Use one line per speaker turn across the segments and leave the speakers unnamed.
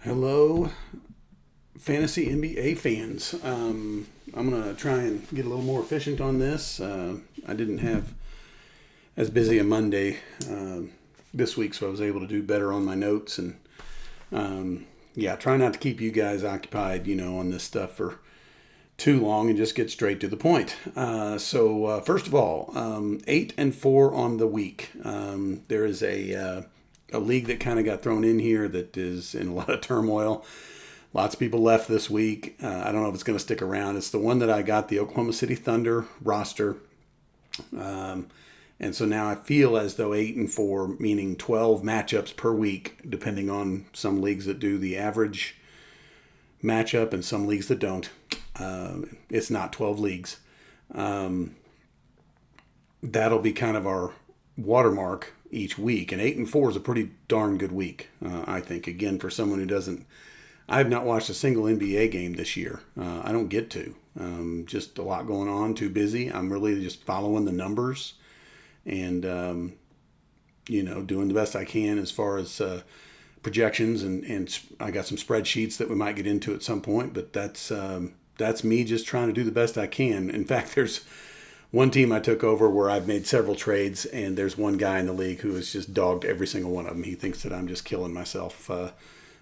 Hello, fantasy NBA fans. I'm going to try and get a little more efficient on this. I didn't have as busy a Monday this week, so I was able to do better on my notes. And yeah, try not to keep you guys occupied, on this stuff for too long and just get straight to the point. So first of all, 8-4 on the week. There is a league that kind of got thrown in here that is in a lot of turmoil. Lots of people left this week. I don't know if it's going to stick around. It's the one that I got, the Oklahoma City Thunder roster. And so now I feel as though 8-4, meaning 12 matchups per week, depending on some leagues that do the average matchup and some leagues that don't. It's not 12 leagues. That'll be kind of our watermark each week. And 8-4 is a pretty darn good week, I think. Again, for someone who doesn't, I've not watched a single NBA game this year. I don't get to. Just a lot going on, too busy. I'm really just following the numbers and, doing the best I can as far as projections. And I got some spreadsheets that we might get into at some point, but that's me just trying to do the best I can. In fact, there's one team I took over where I've made several trades, and there's one guy in the league who has just dogged every single one of them. He thinks that I'm just killing myself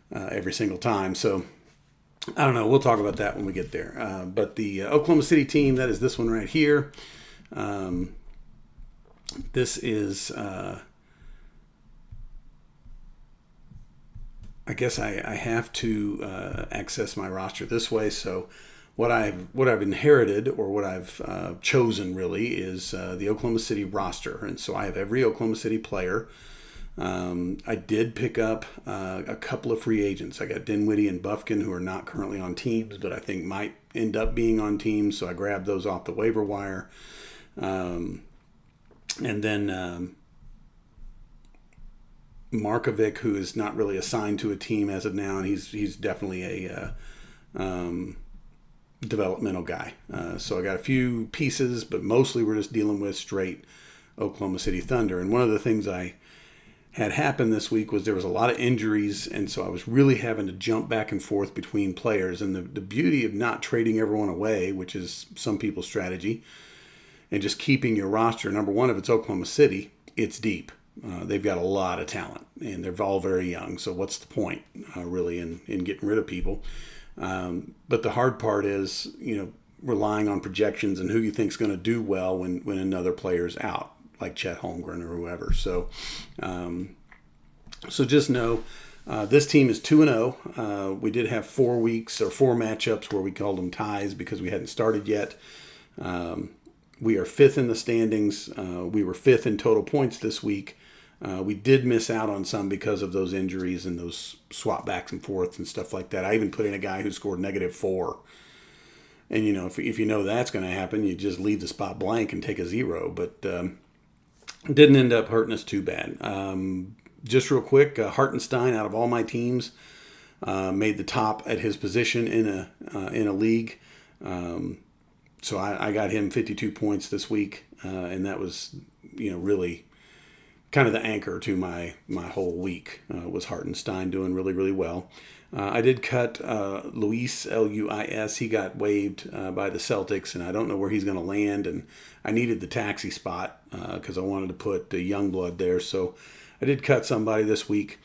every single time. So I don't know. We'll talk about that when we get there. But the Oklahoma City team, that is this one right here. This is, I guess I have to access my roster this way. So what I've inherited, or what I've chosen really, is the Oklahoma City roster. And so I have every Oklahoma City player. I did pick up a couple of free agents. I got Dinwiddie and Bufkin, who are not currently on teams, but I think might end up being on teams. So I grabbed those off the waiver wire. And then Markovic, who is not really assigned to a team as of now, and he's definitely a developmental guy. So I got a few pieces, but mostly we're just dealing with straight Oklahoma City Thunder. And one of the things I had happened this week was there was a lot of injuries, and so I was really having to jump back and forth between players. And the beauty of not trading everyone away, which is some people's strategy, and just keeping your roster, number one, if it's Oklahoma City, it's deep. They've got a lot of talent, and they're all very young. So what's the point, really, in getting rid of people? But the hard part is, relying on projections and who you think is going to do well when another player's out, like Chet Holmgren or whoever. So just know this team is 2-0. We did have 4 weeks or 4 matchups where we called them ties because we hadn't started yet. We are 5th in the standings. We were 5th in total points this week. We did miss out on some because of those injuries and those swap backs and forths and stuff like that. I even put in a guy who scored -4. And, if you know that's going to happen, you just leave the spot blank and take a 0. But didn't end up hurting us too bad. Just real quick, Hartenstein, out of all my teams, made the top at his position in a league. So I got him 52 points this week, and that was, really kind of the anchor to my whole week, was Hartenstein doing really, really well. I did cut Luis, Luis. He got waived by the Celtics, and I don't know where he's going to land, and I needed the taxi spot because I wanted to put Youngblood there, so I did cut somebody this week.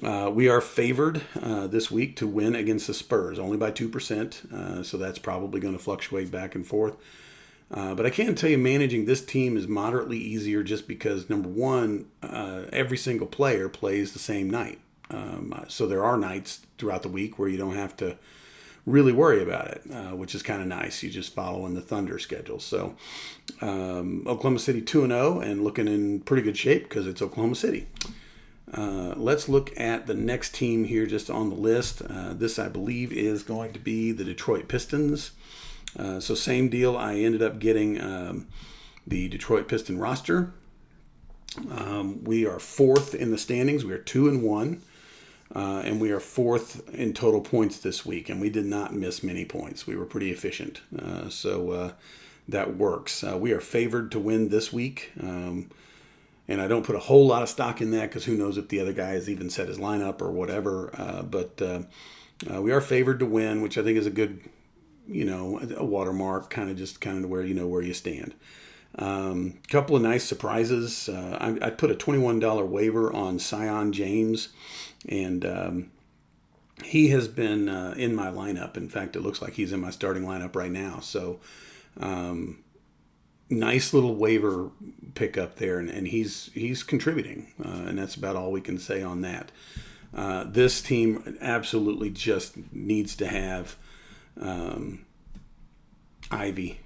We are favored this week to win against the Spurs, only by 2%, so that's probably going to fluctuate back and forth. But I can tell you managing this team is moderately easier just because, number one, every single player plays the same night. So there are nights throughout the week where you don't have to really worry about it, which is kind of nice. You just follow in the Thunder schedule. So Oklahoma City 2-0 and looking in pretty good shape because it's Oklahoma City. Let's look at the next team here just on the list. This, I believe, is going to be the Detroit Pistons. So same deal. I ended up getting the Detroit Piston roster. We are 4th in the standings. We are 2-1. And we are 4th in total points this week, and we did not miss many points. We were pretty efficient, so that works. We are favored to win this week, and and I don't put a whole lot of stock in that because who knows if the other guy has even set his lineup or whatever. But we are favored to win, which I think is a good, a watermark, kind of where you know where you stand. Couple of nice surprises. I put a $21 waiver on Sion James, and he has been in my lineup. In fact, it looks like he's in my starting lineup right now. So nice little waiver pickup there, and he's contributing, and that's about all we can say on that. This team absolutely just needs to have Ivy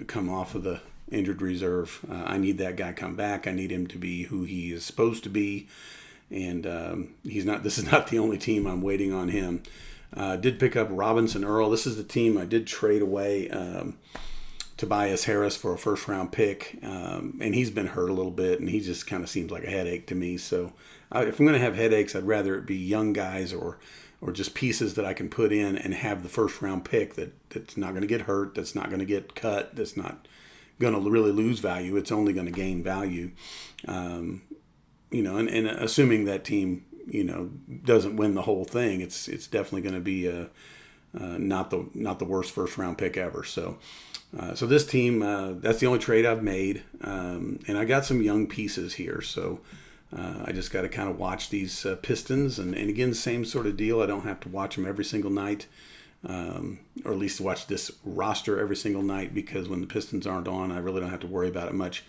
come off of the injured reserve. I need that guy come back. I need him to be who he is supposed to be, and he's not. This is not the only team I'm waiting on him. Did pick up Robinson Earl. This is the team I did trade away Tobias Harris for a first-round pick, and he's been hurt a little bit, and he just kind of seems like a headache to me. So if I'm going to have headaches, I'd rather it be young guys or just pieces that I can put in and have the first-round pick that's not going to get hurt, that's not going to get cut, that's not going to really lose value. It's only going to gain value. And assuming that team, doesn't win the whole thing, it's definitely going to be not the worst first-round pick ever. So this team, that's the only trade I've made, and I got some young pieces here. So I just got to kind of watch these Pistons, and again, same sort of deal. I don't have to watch them every single night, or at least watch this roster every single night, because when the Pistons aren't on, I really don't have to worry about it much,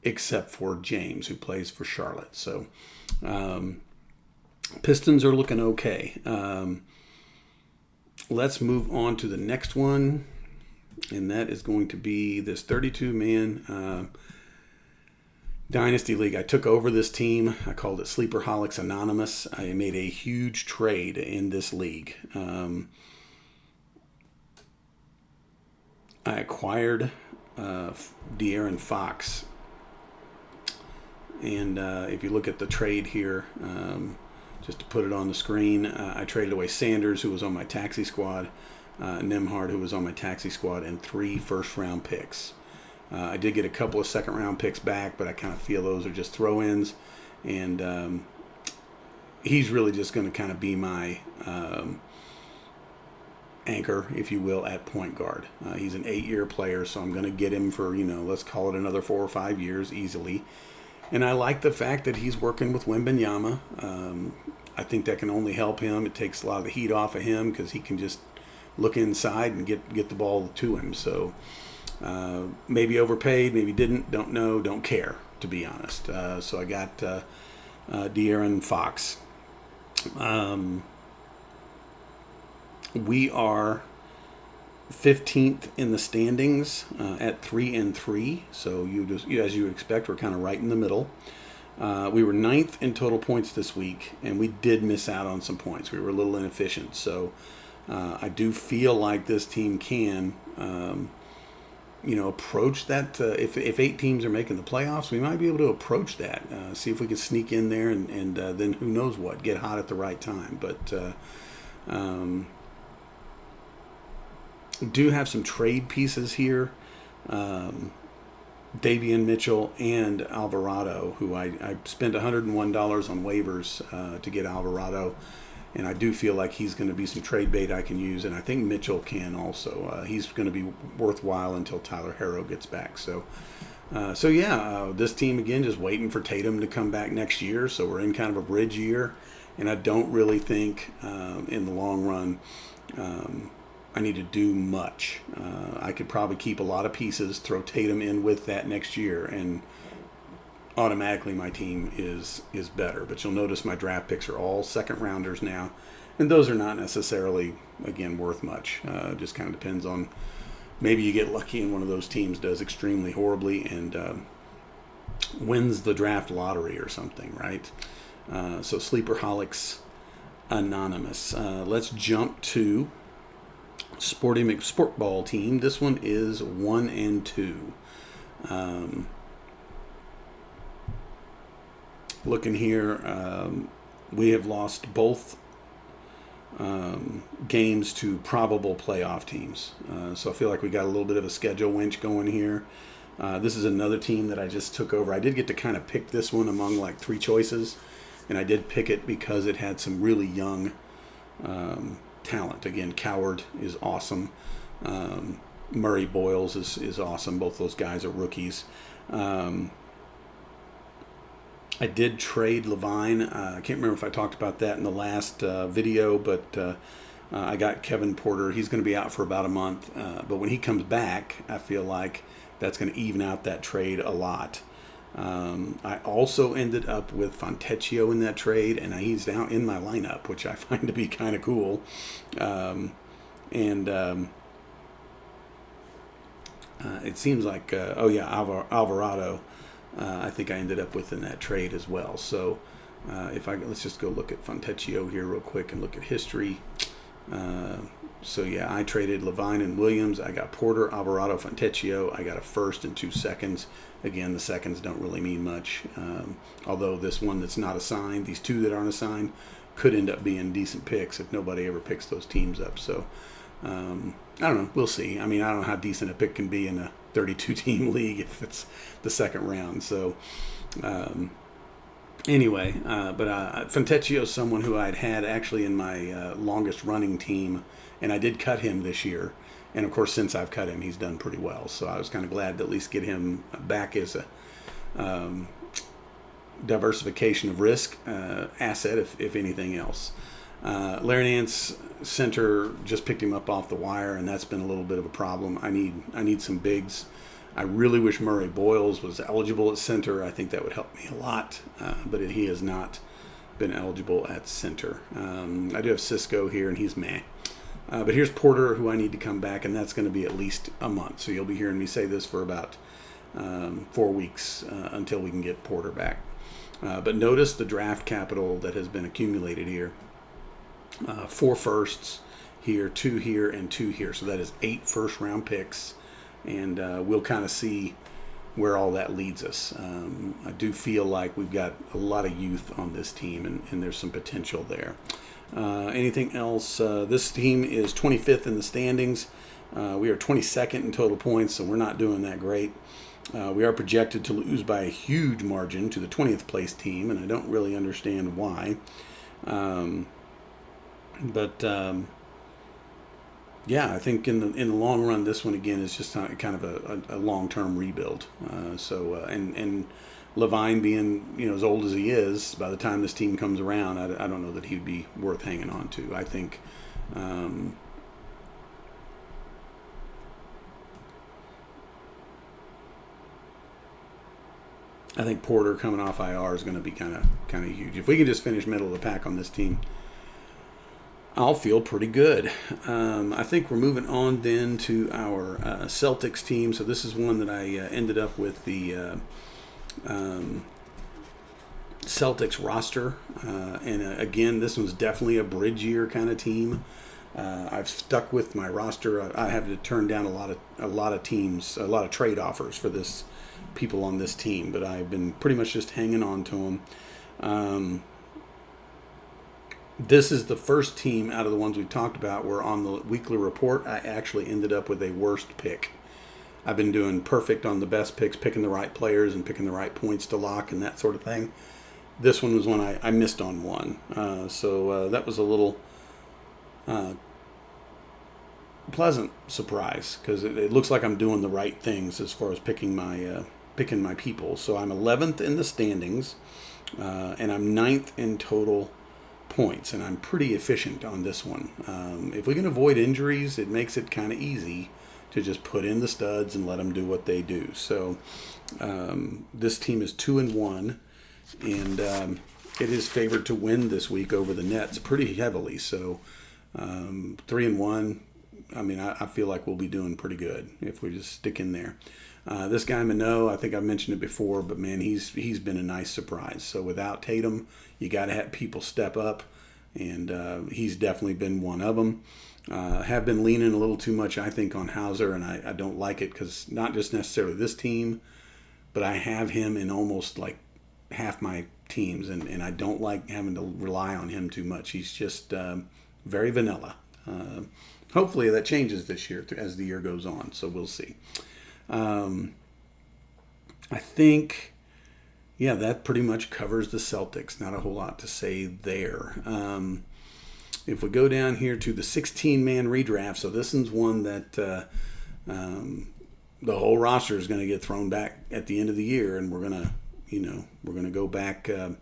except for James, who plays for Charlotte. So Pistons are looking okay. Let's move on to the next one, and that is going to be this 32-man Dynasty League. I took over this team. I called it Sleeperholics Anonymous. I made a huge trade in this league. I acquired De'Aaron Fox. And if you look at the trade here, just to put it on the screen, I traded away Sanders, who was on my taxi squad, Nembhard, who was on my taxi squad, and 3 first-round picks. I did get a couple of second-round picks back, but I kind of feel those are just throw-ins. And he's really just going to kind of be my anchor, if you will, at point guard. He's an 8-year player, so I'm going to get him for, let's call it another 4 or 5 years easily. And I like the fact that he's working with Wembanyama. I think that can only help him. It takes a lot of the heat off of him because he can just look inside and get the ball to him. So maybe overpaid, maybe didn't, don't know, don't care, to be honest. So I got De'Aaron Fox. We are 15th in the standings at 3-3. So as you would expect, we're kind of right in the middle. We were 9th in total points this week, and we did miss out on some points. We were a little inefficient. So I do feel like this team can, approach that. If 8 teams are making the playoffs, we might be able to approach that. See if we can sneak in there and then who knows what, get hot at the right time. But do have some trade pieces here. Davion Mitchell and Alvarado, who I spent $101 on waivers to get Alvarado, and I do feel like he's going to be some trade bait I can use, and I think Mitchell can also. He's going to be worthwhile until Tyler Herro gets back. So this team, again, just waiting for Tatum to come back next year, so we're in kind of a bridge year, and I don't really think in the long run I need to do much. I could probably keep a lot of pieces, throw Tatum in with that next year, and automatically my team is better. But you'll notice my draft picks are all second rounders now, and those are not necessarily, again, worth much. Just kind of depends on, maybe you get lucky and one of those teams does extremely horribly and wins the draft lottery or something, right? So Sleeperholics Anonymous. Let's jump to Sporty McSportball team. This one is 1-2. Looking here, we have lost both games to probable playoff teams. So I feel like we got a little bit of a schedule winch going here. This is another team that I just took over. I did get to kind of pick this one among like 3 choices, and I did pick it because it had some really young talent. Again, Coward is awesome. Murray Boyles is awesome. Both those guys are rookies. I did trade Levine. I can't remember if I talked about that in the last video, but I got Kevin Porter. He's going to be out for about a month, but when he comes back, I feel like that's going to even out that trade a lot. I also ended up with Fontecchio in that trade, and he's now in my lineup, which I find to be kind of cool. It seems like, Alvarado, I think I ended up with in that trade as well. So let's just go look at Fontecchio here real quick and look at history. I traded Levine and Williams. I got Porter, Alvarado, Fontecchio. I got a first and 2 seconds. Again, the seconds don't really mean much. Although this one that's not assigned, these 2 that aren't assigned, could end up being decent picks if nobody ever picks those teams up. So I don't know. We'll see. I mean, I don't know how decent a pick can be in a 32-team league if it's the second round. So Fontecchio is someone who I'd had actually in my longest running team, and I did cut him this year. And of course, since I've cut him, he's done pretty well. So I was kind of glad to at least get him back as a diversification of risk asset, if anything else. Larry Nance, center, just picked him up off the wire, and that's been a little bit of a problem. I need some bigs. I really wish Murray Boyles was eligible at center. I think that would help me a lot, but he has not been eligible at center. I do have Cisco here, and he's meh. But here's Porter, who I need to come back, and that's going to be at least a month. So you'll be hearing me say this for about 4 weeks until we can get Porter back. But notice the draft capital that has been accumulated here. 4 firsts here, 2 here, and 2 here. So that is 8 first-round picks, and we'll kind of see where all that leads us. I do feel like we've got a lot of youth on this team, and there's some potential there. Anything else? This team is 25th in the standings. We are 22nd in total points, so we're not doing that great. We are projected to lose by a huge margin to the 20th place team, and I don't really understand why. I think in the long run, this one again is just kind of a long-term rebuild. And Levine being as old as he is, by the time this team comes around, I don't know that he'd be worth hanging on to. I think Porter coming off IR is going to be kind of huge. If we can just finish middle of the pack on this team, I'll feel pretty good. I think we're moving on then to our Celtics team. So this is one that I ended up with the Celtics roster. Again, this one's definitely a bridge year kind of team. I've stuck with my roster. I have to turn down a lot of teams, a lot of trade offers for this people on this team, but I've been pretty much just hanging on to them. This is the first team out of the ones we've talked about where on the weekly report I actually ended up with a worst pick. I've been doing perfect on the best picks, picking the right players and picking the right points to lock and that sort of thing. This one was one I missed on one. So that was a little pleasant surprise because it looks like I'm doing the right things as far as picking my people. So I'm 11th in the standings, and I'm 9th in total points, and I'm pretty efficient on this one. If we can avoid injuries, it makes it kind of easy to just put in the studs and let them do what they do. So this team is 2-1, and it is favored to win this week over the Nets pretty heavily. So 3-1. I mean, I feel like we'll be doing pretty good if we just stick in there. This guy Minot, I think I've mentioned it before, but man, he's been a nice surprise. So without Tatum, you got to have people step up, and he's definitely been one of them. Have been leaning a little too much, I think, on Hauser, and I don't like it because not just necessarily this team, but I have him in almost like half my teams, and I don't like having to rely on him too much. He's just very vanilla. Hopefully that changes this year as the year goes on, so we'll see. I think, yeah, that pretty much covers the Celtics. Not a whole lot to say there. If we go down here to the 16-man redraft, so this is one that the whole roster is going to get thrown back at the end of the year, and we're gonna go back and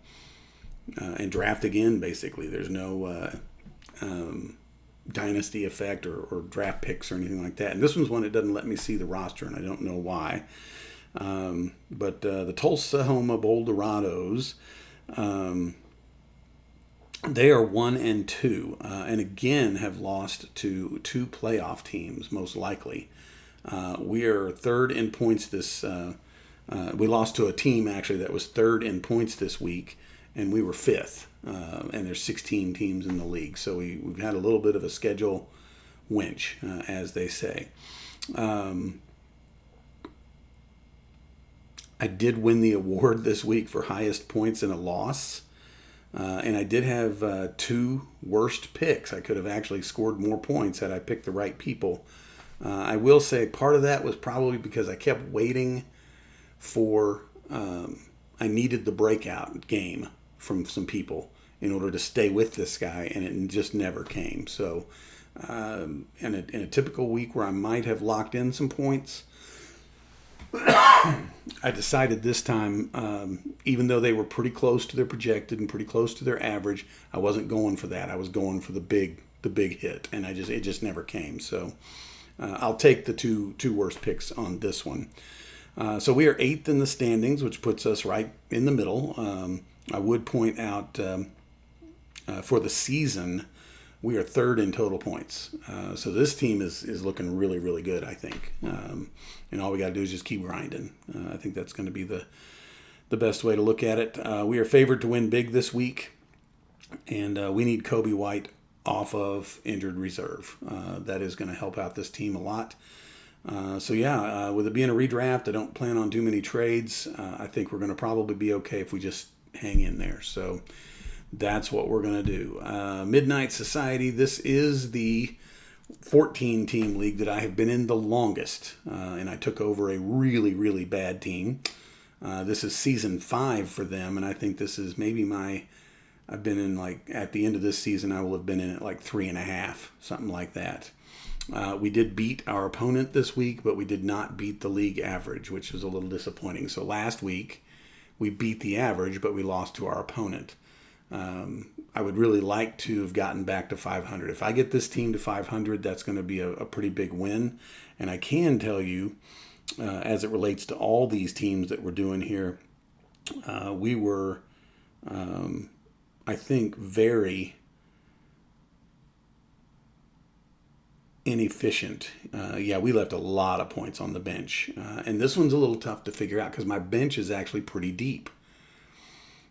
draft again. Basically, there's no dynasty effect or draft picks or anything like that. And this one's one that doesn't let me see the roster, and I don't know why. But the Tulsa-Homa Boldorados, they are 1-2, and again have lost to two playoff teams, most likely. We are third in points this. We lost to a team actually that was third in points this week, and we were fifth. And there's 16 teams in the league, so we've had a little bit of a schedule winch, as they say. I did win the award this week for highest points in a loss. And I did have two worst picks. I could have actually scored more points had I picked the right people. I will say part of that was probably because I kept waiting for, I needed the breakout game from some people in order to stay with this guy, and it just never came. So in a typical week where I might have locked in some points, I decided this time, even though they were pretty close to their projected and pretty close to their average, I wasn't going for that. I was going for the big hit, and it just never came. So I'll take the two worst picks on this one. So we are 8th in the standings, which puts us right in the middle. I would point out for the season, we are 3rd in total points. So this team is looking really, really good, I think. And all we got to do is just keep grinding. I think that's going to be the best way to look at it. We are favored to win big this week, and we need Kobe White off of injured reserve. That is going to help out this team a lot. So with it being a redraft, I don't plan on too many trades. I think we're going to probably be okay if we just hang in there. So that's what we're going to do. Midnight Society, this is the 14-team league that I have been in the longest, and I took over a really, really bad team. This is season 5 for them, and I think this is maybe I've been in at the end of this season, I will have been in it 3.5, something like that. We did beat our opponent this week, but we did not beat the league average, which was a little disappointing. So last week, we beat the average, but we lost to our opponent. I would really like to have gotten back to 500. If I get this team to 500, that's going to be a pretty big win. And I can tell you, as it relates to all these teams that we're doing here, we were, I think, very inefficient. We left a lot of points on the bench. And this one's a little tough to figure out because my bench is actually pretty deep.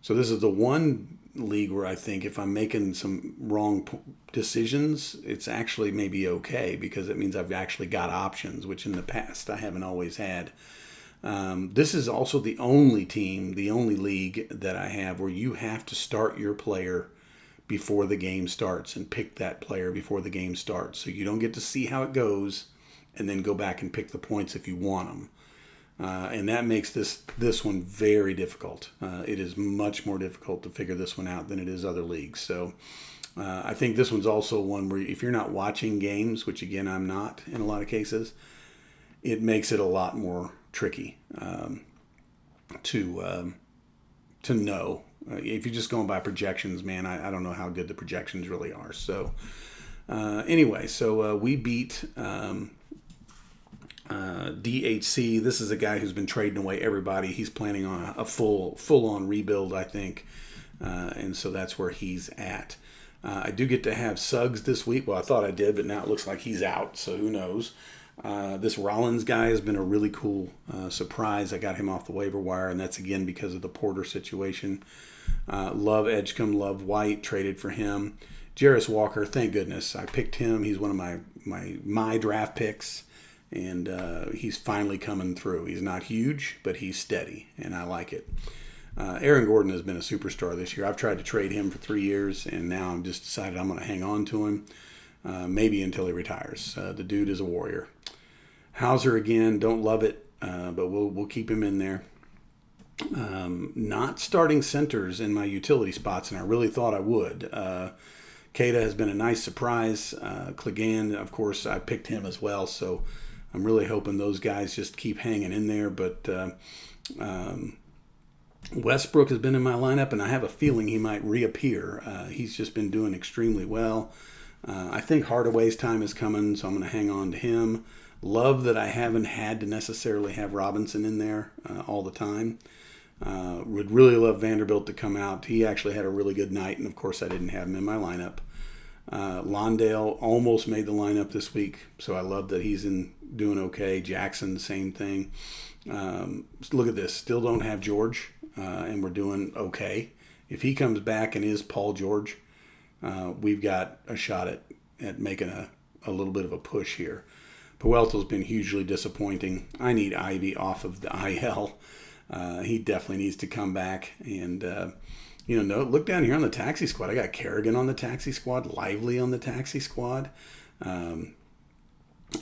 So this is the one league where I think if I'm making some wrong decisions, it's actually maybe okay because it means I've actually got options, which in the past I haven't always had. This is also the only league that I have where you have to start your player before the game starts and pick that player before the game starts. So you don't get to see how it goes and then go back and pick the points if you want them. And that makes this one very difficult. It is much more difficult to figure this one out than it is other leagues. So I think this one's also one where if you're not watching games, which again I'm not in a lot of cases, it makes it a lot more tricky to know. If you're just going by projections, man, I don't know how good the projections really are. So anyway, we beat DHC. This is a guy who's been trading away everybody. He's planning on a full-on rebuild, I think. And so that's where he's at. I do get to have Suggs this week. Well, I thought I did, but now it looks like he's out, so who knows. This Rollins guy has been a really cool surprise. I got him off the waiver wire, and that's again because of the Porter situation. Love Edgecombe, love White, traded for him. Jarris Walker, thank goodness. I picked him. He's one of my draft picks. And he's finally coming through. He's not huge, but he's steady, and I like it. Aaron Gordon has been a superstar this year. I've tried to trade him for 3 years, and now I'm just decided I'm going to hang on to him, maybe until he retires. The dude is a warrior. Hauser again, don't love it, but we'll keep him in there. Not starting centers in my utility spots, and I really thought I would. Keita has been a nice surprise. Clegane, of course, I picked him as well, so I'm really hoping those guys just keep hanging in there. But Westbrook has been in my lineup, and I have a feeling he might reappear. He's just been doing extremely well. I think Hardaway's time is coming, so I'm going to hang on to him. Love that I haven't had to necessarily have Robinson in there all the time. Would really love Vanderbilt to come out. He actually had a really good night, and of course I didn't have him in my lineup. Londale almost made the lineup this week, so I love that he's doing okay. Jackson, same thing. Look at this. Still don't have George, and we're doing okay. If he comes back and is Paul George, we've got a shot at making a little bit of a push here. Puelto's been hugely disappointing. I need Ivy off of the IL. He definitely needs to come back. And, look down here on the taxi squad. I got Kerrigan on the taxi squad, Lively on the taxi squad. I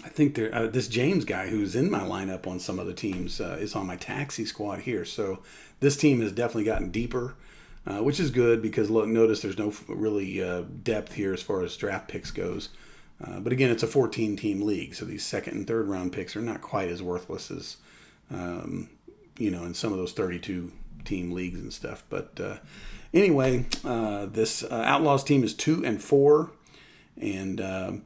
think this James guy who's in my lineup on some other teams is on my taxi squad here. So this team has definitely gotten deeper, which is good because notice there's no really depth here as far as draft picks goes. But again, it's a 14-team league, so these second and third round picks are not quite as worthless as, in some of those 32-team leagues and stuff. But anyway, this Outlaws team is 2-4, and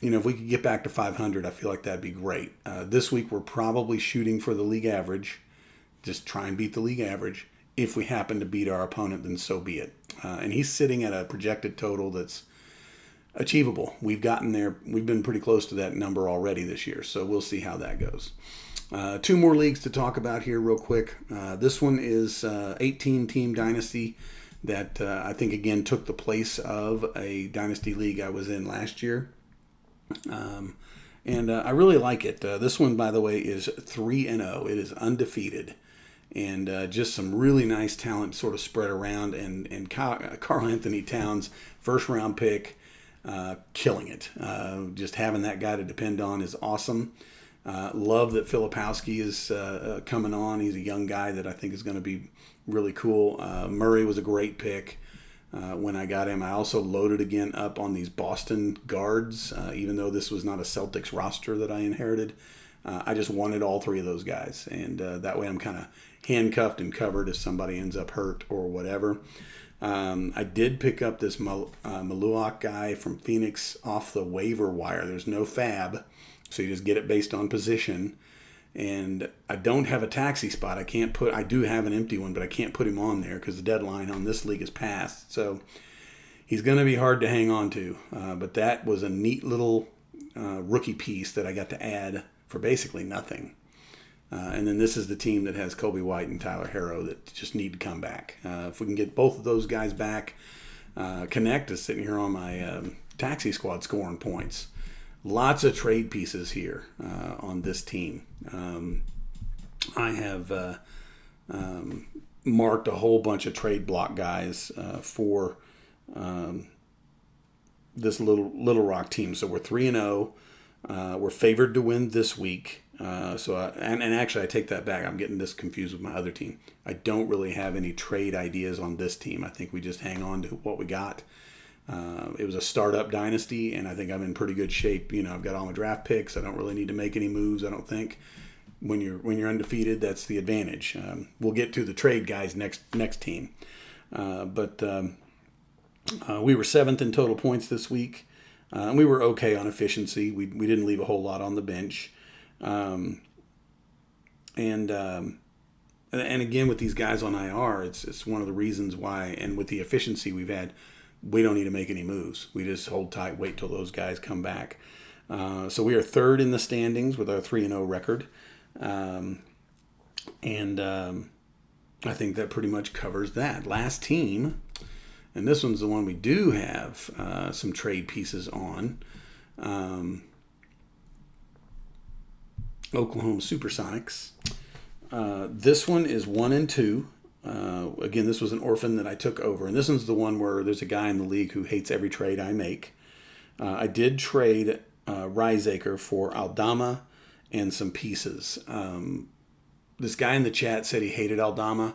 if we could get back to 500, I feel like that'd be great. This week we're probably shooting for the league average. Just try and beat the league average. If we happen to beat our opponent, then so be it. And he's sitting at a projected total that's achievable. We've gotten there. We've been pretty close to that number already this year, so we'll see how that goes. Two more leagues to talk about here real quick. This one is 18-team dynasty that I think, again, took the place of a dynasty league I was in last year. And I really like it. This one, by the way, is 3-0. It is undefeated. And just some really nice talent sort of spread around. And Karl Anthony Towns, first-round pick, killing it. Just having that guy to depend on is awesome. Love that Filipowski is coming on. He's a young guy that I think is going to be really cool. Murray was a great pick when I got him. I also loaded again up on these Boston guards, even though this was not a Celtics roster that I inherited. I just wanted all three of those guys, and that way I'm kind of handcuffed and covered if somebody ends up hurt or whatever. I did pick up this Maluak guy from Phoenix off the waiver wire. There's no fab, so you just get it based on position. And I don't have a taxi spot. I do have an empty one, but I can't put him on there because the deadline on this league is passed. So he's going to be hard to hang on to. But that was a neat little rookie piece that I got to add for basically nothing. And then this is the team that has Kobe White and Tyler Herro that just need to come back. If we can get both of those guys back, Connect is sitting here on my taxi squad scoring points. Lots of trade pieces here on this team. I have marked a whole bunch of trade block guys for this Little Rock team. So we're 3-0. We're favored to win this week. And actually, I take that back. I'm getting this confused with my other team. I don't really have any trade ideas on this team. I think we just hang on to what we got. It was a startup dynasty, and I think I'm in pretty good shape. I've got all my draft picks. I don't really need to make any moves, I don't think. When you're undefeated, that's the advantage. We'll get to the trade guys next team. But we were 7th in total points this week. And we were okay on efficiency. We didn't leave a whole lot on the bench. And again, with these guys on IR, it's one of the reasons why, and with the efficiency we've had, we don't need to make any moves. We just hold tight, wait till those guys come back. So we are 3rd in the standings with our 3-0 record. I think that pretty much covers that. Last team, and this one's the one we do have some trade pieces on. Oklahoma Supersonics. This one is 1-2. Again, this was an orphan that I took over. And this one's the one where there's a guy in the league who hates every trade I make. I did trade Riseacre for Aldama and some pieces. This guy in the chat said he hated Aldama.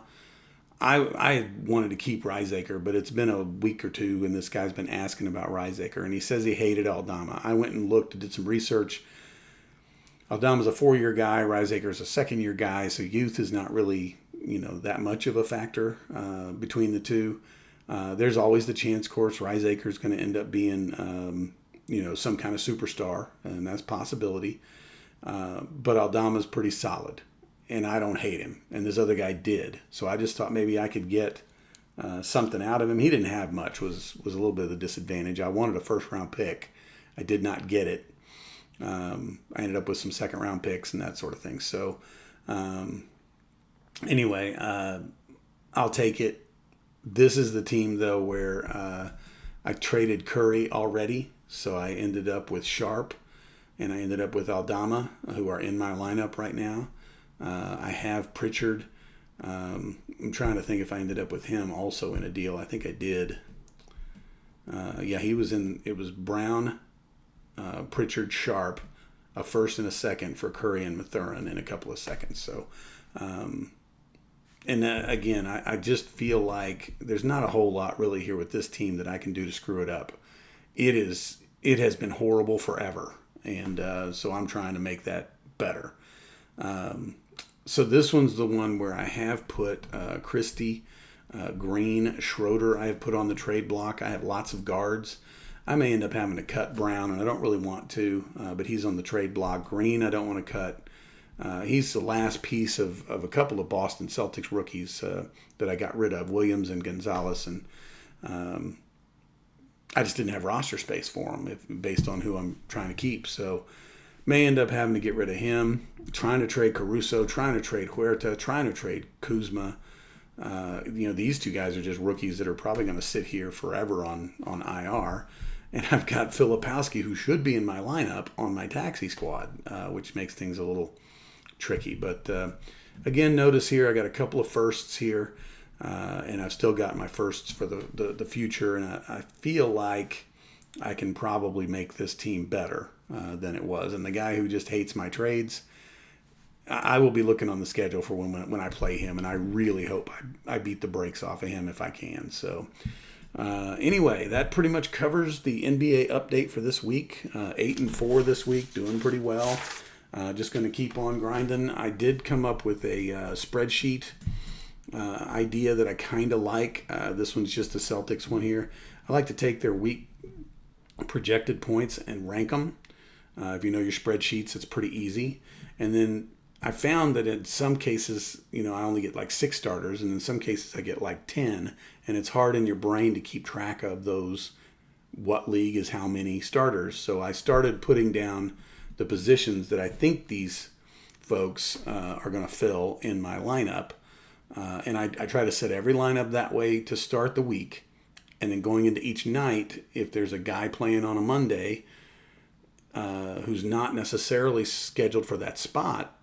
I wanted to keep Risaker, but it's been a week or two, and this guy's been asking about Risaker, and he says he hated Aldama. I went and looked and did some research. Aldama's a 4-year guy. Risaker's a second-year guy, so youth is not really, that much of a factor between the two. There's always the chance, of course, Risaker's going to end up being, some kind of superstar, and that's a possibility. But Aldama's pretty solid, and I don't hate him, and this other guy did. So I just thought maybe I could get something out of him. He didn't have much, was a little bit of a disadvantage. I wanted a first-round pick. I did not get it. I ended up with some second-round picks and that sort of thing. So anyway, I'll take it. This is the team, though, where I traded Curry already, so I ended up with Sharp, and I ended up with Aldama, who are in my lineup right now. I have Pritchard. I'm trying to think if I ended up with him also in a deal. I think I did. He was in. It was Brown, Pritchard, Sharp, a first and a second for Curry and Mathurin in a couple of seconds. So, again, I just feel like there's not a whole lot really here with this team that I can do to screw it up. It has been horrible forever, and so I'm trying to make that better. So this one's the one where I have put Christie, Green, Schroeder. I have put on the trade block. I have lots of guards. I may end up having to cut Brown, and I don't really want to, but he's on the trade block. Green, I don't want to cut. He's the last piece of a couple of Boston Celtics rookies that I got rid of, Williams and Gonzalez, and I just didn't have roster space for him based on who I'm trying to keep. So may end up having to get rid of him, trying to trade Caruso, trying to trade Huerta, trying to trade Kuzma. These two guys are just rookies that are probably going to sit here forever on IR. And I've got Filipowski, who should be in my lineup, on my taxi squad, which makes things a little tricky. But again, notice here I got a couple of firsts here, and I've still got my firsts for the future. And I feel like I can probably make this team better than it was. And the guy who just hates my trades, I will be looking on the schedule for when I play him, and I really hope I beat the brakes off of him if I can. So anyway, that pretty much covers the NBA update for this week. 8-4 this week, doing pretty well. Just going to keep on grinding. I did come up with a spreadsheet idea that I kind of like. This one's just the Celtics one here. I like to take their week projected points and rank them. If you know your spreadsheets, it's pretty easy. And then I found that in some cases, I only get like 6 starters, and in some cases I get like 10, and it's hard in your brain to keep track of those, what league is how many starters. So I started putting down the positions that I think these folks are going to fill in my lineup, and I try to set every lineup that way to start the week, and then going into each night, if there's a guy playing on a Monday who's not necessarily scheduled for that spot,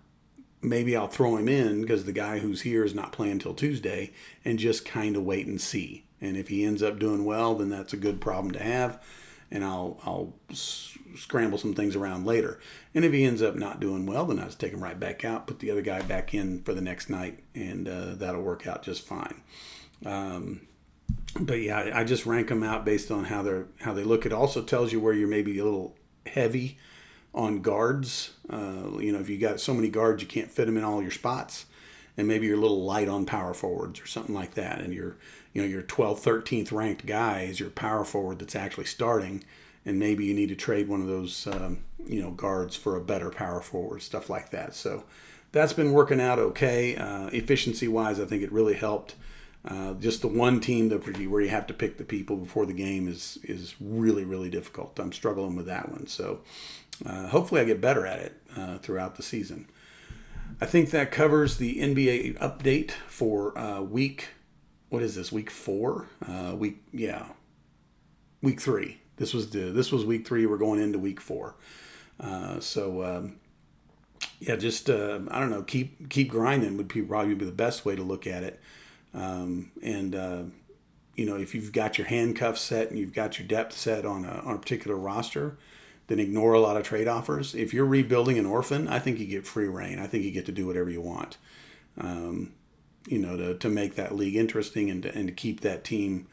maybe I'll throw him in because the guy who's here is not playing till Tuesday, and just kind of wait and see. And if he ends up doing well, then that's a good problem to have, and I'll scramble some things around later. And if he ends up not doing well, then I'll just take him right back out, put the other guy back in for the next night, and that'll work out just fine. But yeah, I just rank them out based on how they look. It also tells you where you're maybe a little heavy on guards. If you got so many guards you can't fit them in all your spots, and maybe you're a little light on power forwards or something like that, and your 12th, 13th ranked guy is your power forward that's actually starting, and maybe you need to trade one of those guards for a better power forward, stuff like that. So that's been working out okay. Efficiency wise, I think it really helped. Just the one team where you have to pick the people before the game is really, really difficult. I'm struggling with that one. So hopefully I get better at it throughout the season. I think that covers the NBA update for week. What is this? Week 4? Week 3. This was week 3. We're going into week 4. Just I don't know. Keep grinding would probably be the best way to look at it. If you've got your handcuffs set and you've got your depth set on a particular roster, then ignore a lot of trade offers. If you're rebuilding an orphan, I think you get free reign. I think you get to do whatever you want. to make that league interesting and to keep that team,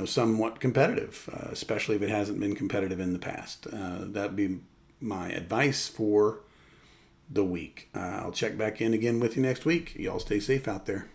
somewhat competitive, especially if it hasn't been competitive in the past. That'd be my advice for the week. I'll check back in again with you next week. Y'all stay safe out there.